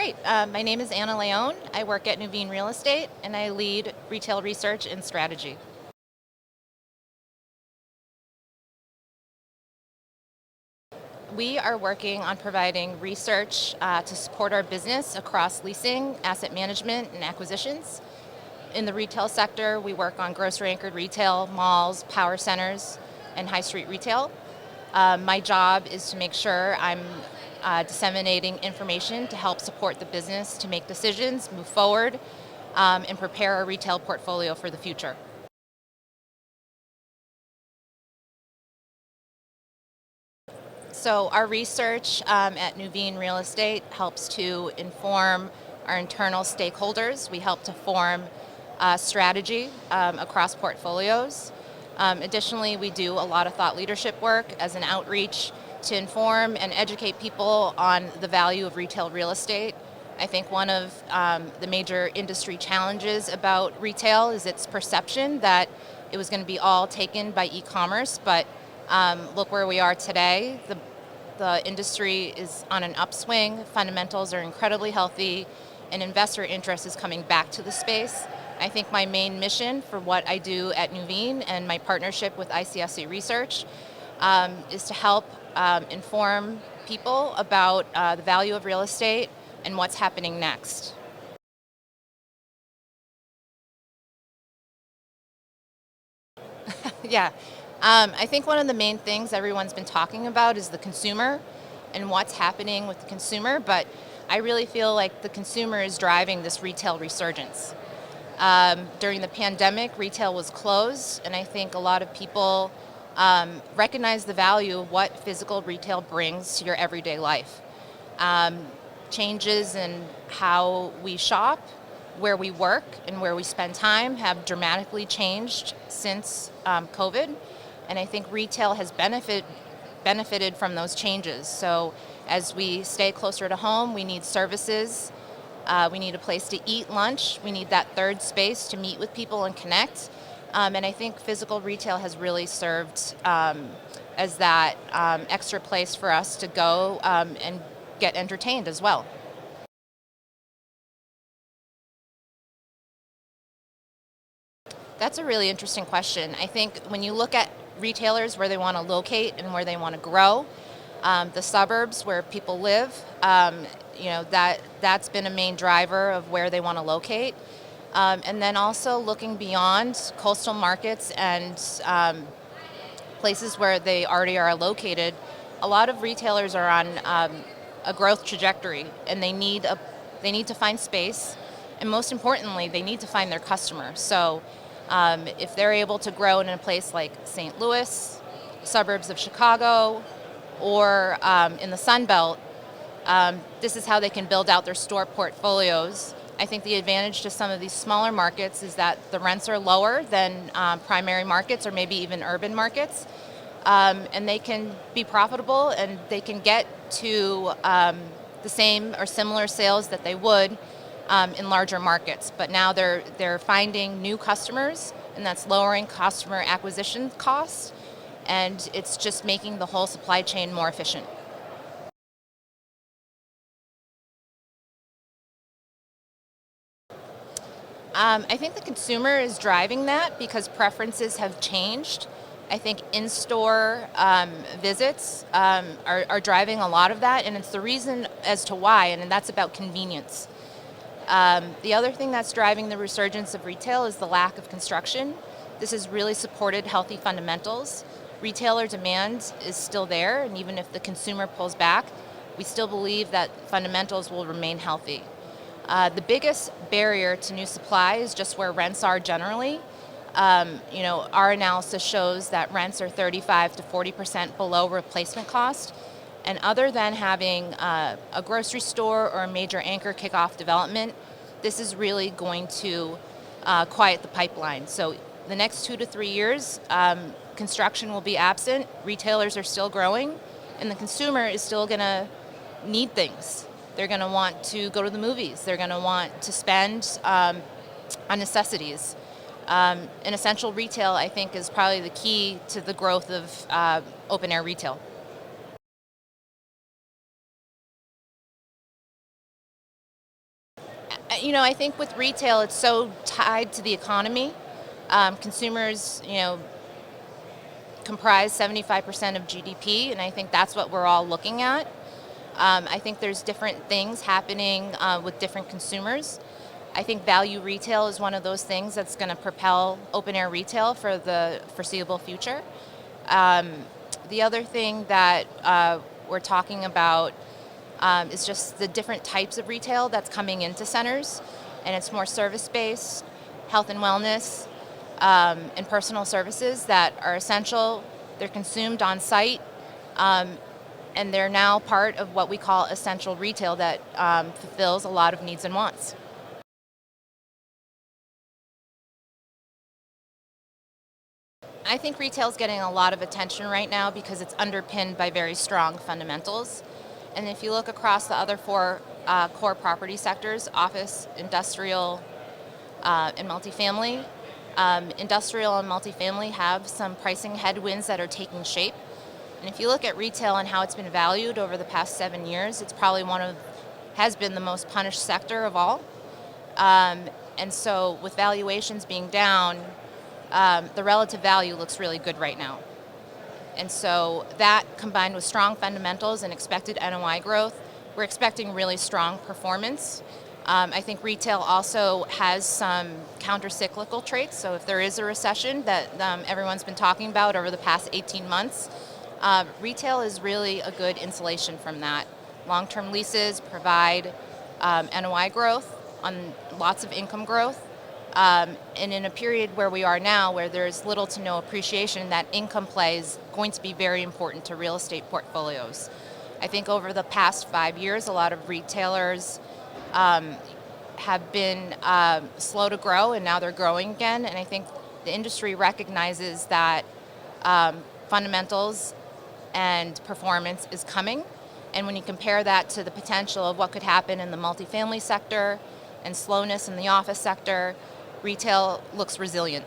Great. My name is Anna Leone. I work at Nuveen Real Estate, and I lead retail research and strategy. We are working on providing research to support our business across leasing, asset management, and acquisitions. In the retail sector, we work on grocery-anchored retail, malls, power centers, and high street retail. My job is to make sure I'm disseminating information to help support the business to make decisions, move forward, and prepare our retail portfolio for the future. So our research at Nuveen Real Estate helps to inform our internal stakeholders. We help to form strategy across portfolios. Additionally, we do a lot of thought leadership work as an outreach to inform and educate people on the value of retail real estate. I think one of the major industry challenges about retail is its perception that it was going to be all taken by e-commerce, but look where we are today. The industry is on an upswing, fundamentals are incredibly healthy, and investor interest is coming back to the space. I think my main mission for what I do at Nuveen and my partnership with ICSC Research is to help inform people about the value of real estate and what's happening next. Yeah. I think one of the main things everyone's been talking about is the consumer and what's happening with the consumer, but I really feel like the consumer is driving this retail resurgence. During the pandemic, retail was closed, and I think a lot of people recognize the value of what physical retail brings to your everyday life. Changes in how we shop, where we work, and where we spend time have dramatically changed since COVID. And I think retail has benefited from those changes. So as we stay closer to home, we need services. We need a place to eat lunch. We need that third space to meet with people and connect. And I think physical retail has really served as that extra place for us to go and get entertained as well. That's a really interesting question. I think when you look at retailers where they want to locate and where they want to grow, the suburbs where people live, that's been a main driver of where they want to locate. And then also looking beyond coastal markets and places where they already are located, a lot of retailers are on a growth trajectory, and they need to find space, and most importantly, they need to find their customer. So if they're able to grow in a place like St. Louis, suburbs of Chicago, or in the Sun Belt, this is how they can build out their store portfolios. I think the advantage to some of these smaller markets is that the rents are lower than primary markets or maybe even urban markets, and they can be profitable, and they can get to the same or similar sales that they would in larger markets. But now they're finding new customers, and that's lowering customer acquisition costs, and it's just making the whole supply chain more efficient. I think the consumer is driving that because preferences have changed. I think in-store visits are driving a lot of that, and it's the reason as to why, and that's about convenience. The other thing that's driving the resurgence of retail is the lack of construction. This has really supported healthy fundamentals. Retailer demand is still there, and even if the consumer pulls back, we still believe that fundamentals will remain healthy. The biggest barrier to new supply is just where rents are generally. Our analysis shows that rents are 35 to 40% below replacement cost. And other than having a grocery store or a major anchor kickoff development, this is really going to quiet the pipeline. So the next 2 to 3 years, construction will be absent, retailers are still growing, and the consumer is still going to need things. They're going to want to go to the movies. They're going to want to spend on necessities. And essential retail, I think, is probably the key to the growth of open air retail. I think with retail, it's so tied to the economy. Consumers, comprise 75% of GDP, and I think that's what we're all looking at. I think there's different things happening with different consumers. I think value retail is one of those things that's going to propel open air retail for the foreseeable future. Um, the other thing that we're talking about is just the different types of retail that's coming into centers, and it's more service-based, health and wellness, and personal services that are essential. They're consumed on site, and they're now part of what we call essential retail that fulfills a lot of needs and wants. I think retail is getting a lot of attention right now because it's underpinned by very strong fundamentals. And if you look across the other four core property sectors, office, industrial, and multifamily, industrial and multifamily have some pricing headwinds that are taking shape. And if you look at retail and how it's been valued over the past 7 years, it's probably has been the most punished sector of all. And so with valuations being down, the relative value looks really good right now. And so that combined with strong fundamentals and expected NOI growth, we're expecting really strong performance. I think retail also has some counter-cyclical traits. So if there is a recession that everyone's been talking about over the past 18 months, retail is really a good insulation from that. Long-term leases provide NOI growth on lots of income growth. And in a period where we are now, where there's little to no appreciation, that income play is going to be very important to real estate portfolios. I think over the past 5 years, a lot of retailers have been slow to grow, and now they're growing again. And I think the industry recognizes that fundamentals and performance is coming. And when you compare that to the potential of what could happen in the multifamily sector and slowness in the office sector, retail looks resilient.